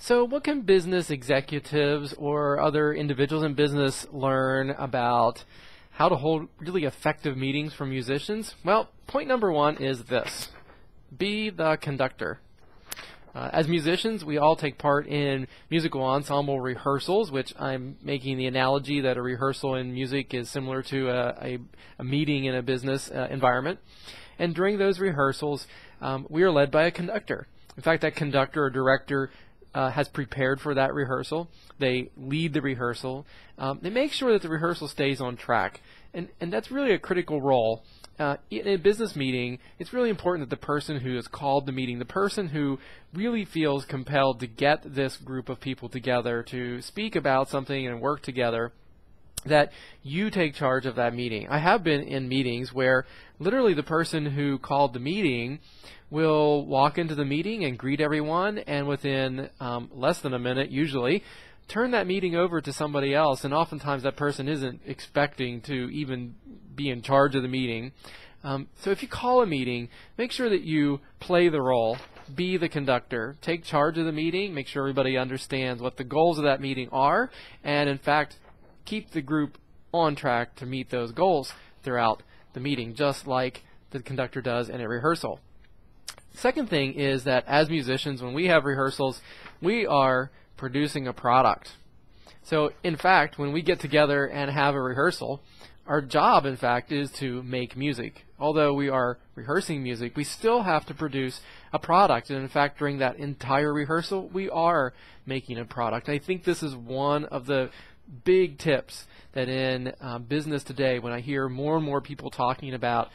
So what can business executives or other individuals in business learn about how to hold really effective meetings for musicians? Well, point number one is this: be the conductor. As musicians, we all take part in musical ensemble rehearsals, which I'm making the analogy that a rehearsal in music is similar to a meeting in a business environment. And during those rehearsals, we are led by a conductor. In fact, that conductor or director has prepared for that rehearsal. They lead the rehearsal. They make sure that the rehearsal stays on track. And that's really a critical role. In a business meeting, it's really important that the person who has called the meeting, the person who really feels compelled to get this group of people together to speak about something and work together, that you take charge of that meeting. I have been in meetings where literally the person who called the meeting will walk into the meeting and greet everyone, and within less than a minute usually turn that meeting over to somebody else, and oftentimes that person isn't expecting to even be in charge of the meeting. So if you call a meeting, make sure that you play the role, be the conductor, take charge of the meeting, make sure everybody understands what the goals of that meeting are, and in fact keep the group on track to meet those goals throughout the meeting, just like the conductor does in a rehearsal. Second thing is that as musicians, when we have rehearsals, we are producing a product. So in fact, when we get together and have a rehearsal, our job in fact is to make music. Although we are rehearsing music, we still have to produce a product, and in fact during that entire rehearsal we are making a product. I think this is one of the big tips that in business today, when I hear more and more people talking about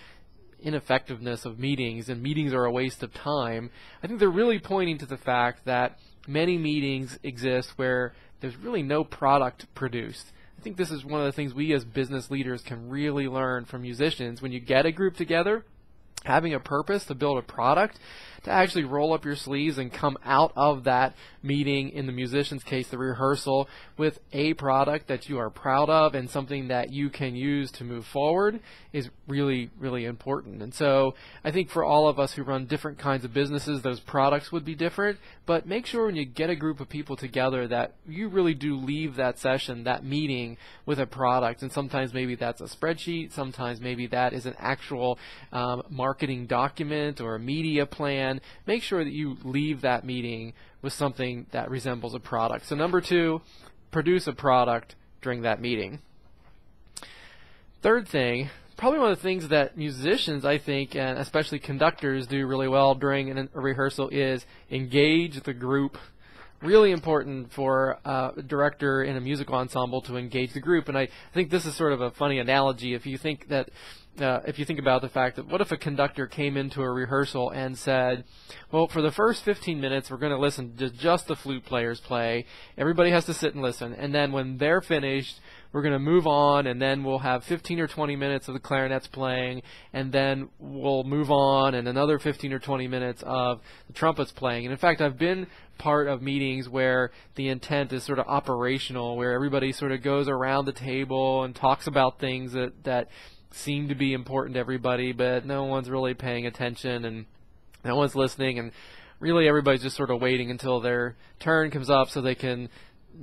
ineffectiveness of meetings and meetings are a waste of time, I think they're really pointing to the fact that many meetings exist where there's really no product produced. I think this is one of the things we as business leaders can really learn from musicians. When you get a group together, having a purpose to build a product, to actually roll up your sleeves and come out of that meeting, in the musician's case the rehearsal, with a product that you are proud of and something that you can use to move forward is really, really important. And so I think for all of us who run different kinds of businesses, those products would be different, but make sure when you get a group of people together that you really do leave that session, that meeting, with a product. And sometimes maybe that's a spreadsheet, sometimes maybe that is an actual marketing document or a media plan. Make sure that you leave that meeting with something that resembles a product. So number two, produce a product during that meeting. Third thing, probably one of the things that musicians, I think, and especially conductors, do really well during a rehearsal is engage the group. Really important for a director in a musical ensemble to engage the group. And I think this is sort of a funny analogy. If you think that if you think about the fact that what if a conductor came into a rehearsal and said, well, for the first 15 minutes we're going to listen to just the flute players play, everybody has to sit and listen, and then when they're finished we're going to move on, and then we'll have 15 or 20 minutes of the clarinets playing, and then we'll move on and another 15 or 20 minutes of the trumpets playing. And in fact, I've been part of meetings where the intent is sort of operational, where everybody sort of goes around the table and talks about things that seem to be important to everybody, but no one's really paying attention and no one's listening, and really everybody's just sort of waiting until their turn comes up so they can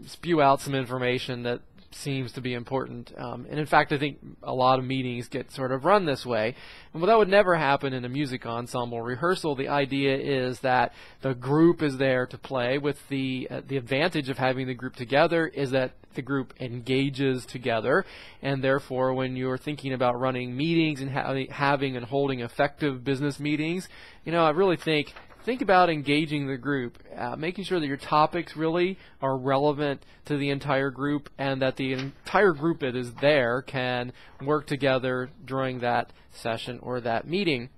spew out some information that seems to be important. And in fact, I think a lot of meetings get sort of run this way. And that would never happen in a music ensemble rehearsal. The idea is that the group is there to play. With the advantage of having the group together is that the group engages together, and therefore when you're thinking about running meetings and having and holding effective business meetings, I really think about engaging the group, making sure that your topics really are relevant to the entire group, and that the entire group that is there can work together during that session or that meeting.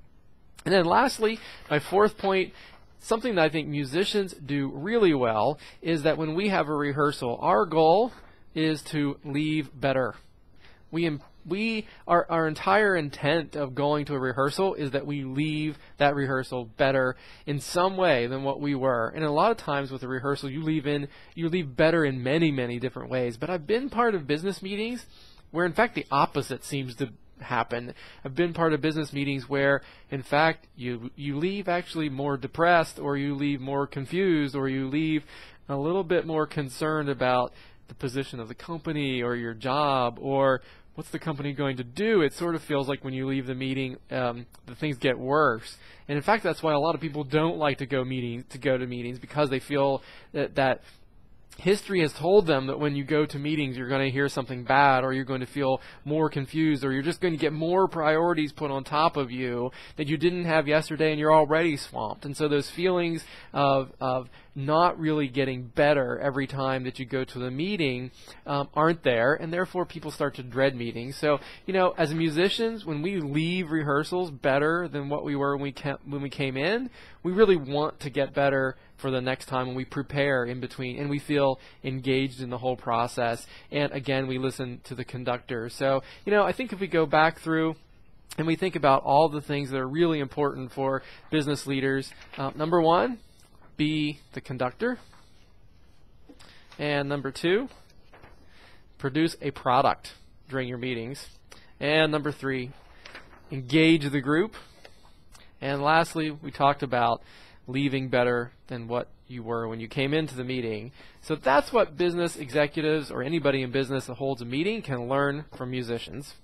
And then lastly, my fourth point, something that I think musicians do really well, is that when we have a rehearsal, our goal is to leave better. Our entire intent of going to a rehearsal is that we leave that rehearsal better in some way than what we were. And a lot of times with a rehearsal, you leave better in many, many different ways. But I've been part of business meetings where in fact the opposite seems to happen. I've been part of business meetings where, in fact, you leave actually more depressed, or you leave more confused, or you leave a little bit more concerned about the position of the company or your job, or what's the company going to do. It sort of feels like when you leave the meeting, the things get worse. And in fact, that's why a lot of people don't like to go to meetings, because they feel that history has told them that when you go to meetings, you're going to hear something bad, or you're going to feel more confused, or you're just going to get more priorities put on top of you that you didn't have yesterday, and you're already swamped. And so those feelings of not really getting better every time that you go to the meeting aren't there, and therefore people start to dread meetings. So, as musicians, when we leave rehearsals better than what we were when we came in, we really want to get better for the next time when we prepare in between, and we feel engaged in the whole process. And again, we listen to the conductor. So, I think if we go back through and we think about all the things that are really important for business leaders, number one, be the conductor. And number two, produce a product during your meetings. And number three, engage the group. And lastly, we talked about leaving better than what you were when you came into the meeting. So that's what business executives or anybody in business that holds a meeting can learn from musicians.